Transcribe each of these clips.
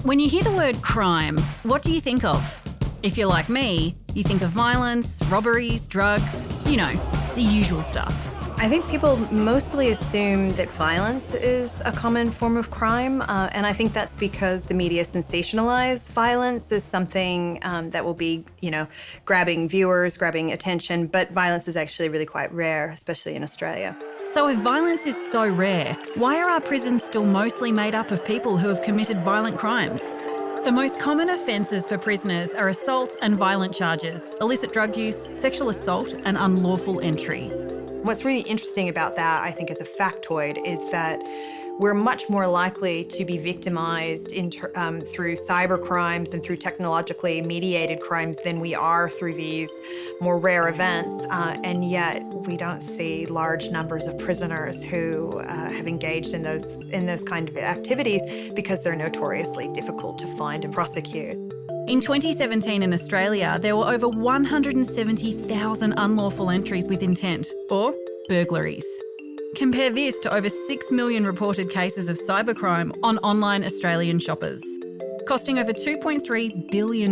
When you hear the word crime, what do you think of? If you're like me, you think of violence, robberies, drugs, the usual stuff. I think people mostly assume that violence is a common form of crime, and I think that's because the media sensationalize violence as something that will be, grabbing viewers, grabbing attention, but violence is actually really quite rare, especially in Australia. So if violence is so rare, why are our prisons still mostly made up of people who have committed violent crimes? The most common offences for prisoners are assault and violent charges, illicit drug use, sexual assault and unlawful entry. What's really interesting about that, I think, as a factoid, is that we're much more likely to be victimized through cyber crimes and through technologically mediated crimes than we are through these more rare events. And yet we don't see large numbers of prisoners who have engaged in those kind of activities because they're notoriously difficult to find and prosecute. In 2017 in Australia, there were over 170,000 unlawful entries with intent, or burglaries. Compare this to over 6 million reported cases of cybercrime on online Australian shoppers, costing over $2.3 billion.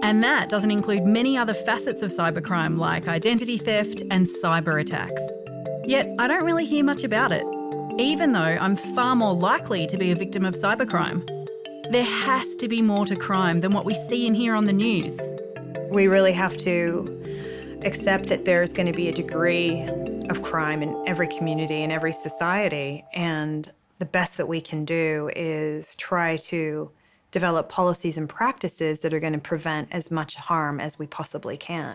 And that doesn't include many other facets of cybercrime like identity theft and cyber attacks. Yet I don't really hear much about it, even though I'm far more likely to be a victim of cybercrime. There has to be more to crime than what we see and hear on the news. We really have to accept that there's going to be a degree of crime in every community and every society, and the best that we can do is try to develop policies and practices that are going to prevent as much harm as we possibly can.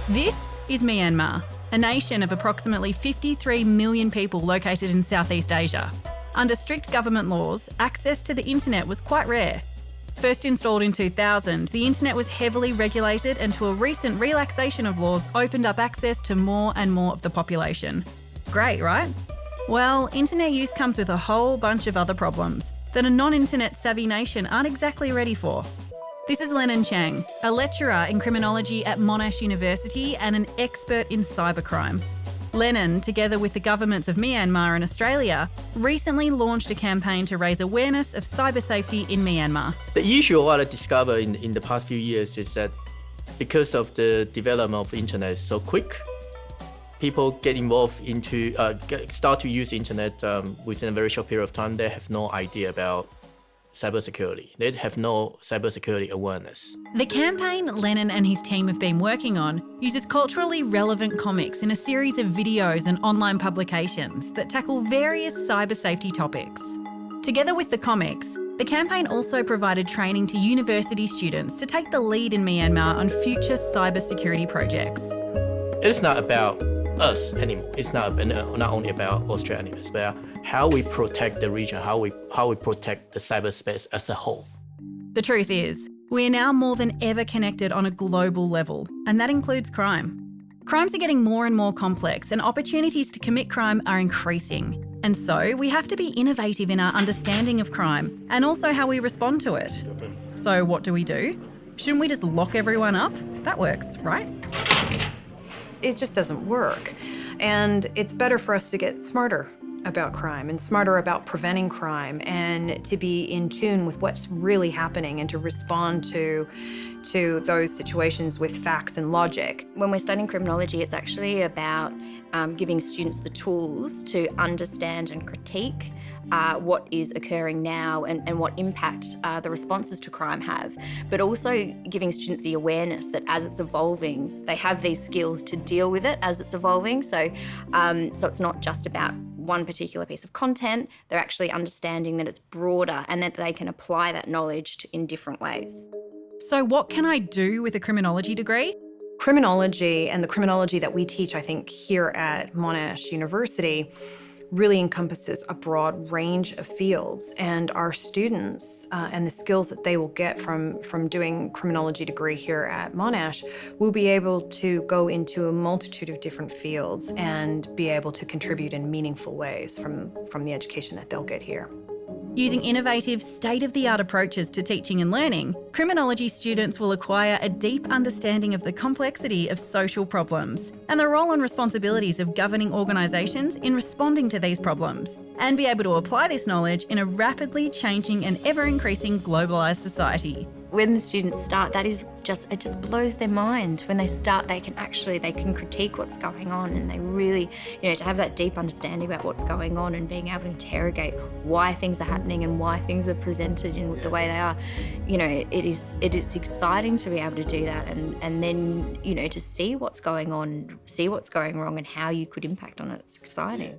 This is Myanmar, a nation of approximately 53 million people located in Southeast Asia. Under strict government laws, access to the internet was quite rare. First installed in 2000, the internet was heavily regulated until a recent relaxation of laws opened up access to more and more of the population. Great, right? Well, internet use comes with a whole bunch of other problems that a non-internet savvy nation aren't exactly ready for. This is Lennon Chang, a lecturer in criminology at Monash University and an expert in cybercrime. Lennon, together with the governments of Myanmar and Australia, recently launched a campaign to raise awareness of cyber safety in Myanmar. The issue what I discovered in the past few years is that because of the development of the internet so quick, people get involved start to use the internet within a very short period of time. They have no idea about cybersecurity. They have no cybersecurity awareness. The campaign Lennon and his team have been working on uses culturally relevant comics in a series of videos and online publications that tackle various cyber safety topics. Together with the comics, the campaign also provided training to university students to take the lead in Myanmar on future cybersecurity projects. It's not about us anymore. It's not only about Australia anymore. It's about how we protect the region, how we protect the cyberspace as a whole. The truth is, we are now more than ever connected on a global level, and that includes crime. Crimes are getting more and more complex, and opportunities to commit crime are increasing. And so we have to be innovative in our understanding of crime and also how we respond to it. So what do? Shouldn't we just lock everyone up? That works, right? It just doesn't work. And it's better for us to get smarter about crime and smarter about preventing crime and to be in tune with what's really happening and to respond to those situations with facts and logic. When we're studying criminology, it's actually about giving students the tools to understand and critique what is occurring now and what impact the responses to crime have, but also giving students the awareness that as it's evolving, they have these skills to deal with it as it's evolving. So it's not just about one particular piece of content, they're actually understanding that it's broader and that they can apply that knowledge in different ways. So what can I do with a criminology degree? Criminology and the criminology that we teach, I think, here at Monash University really encompasses a broad range of fields, and our students and the skills that they will get from doing criminology degree here at Monash will be able to go into a multitude of different fields and be able to contribute in meaningful ways from the education that they'll get here. Using innovative, state-of-the-art approaches to teaching and learning, criminology students will acquire a deep understanding of the complexity of social problems and the role and responsibilities of governing organisations in responding to these problems, and be able to apply this knowledge in a rapidly changing and ever-increasing globalised society. When the students start, it just blows their mind. When they start, they can critique what's going on, and they really, to have that deep understanding about what's going on and being able to interrogate why things are happening and why things are presented in the way they are. It is exciting to be able to do that, and then, to see what's going on, see what's going wrong and how you could impact on it. It's exciting.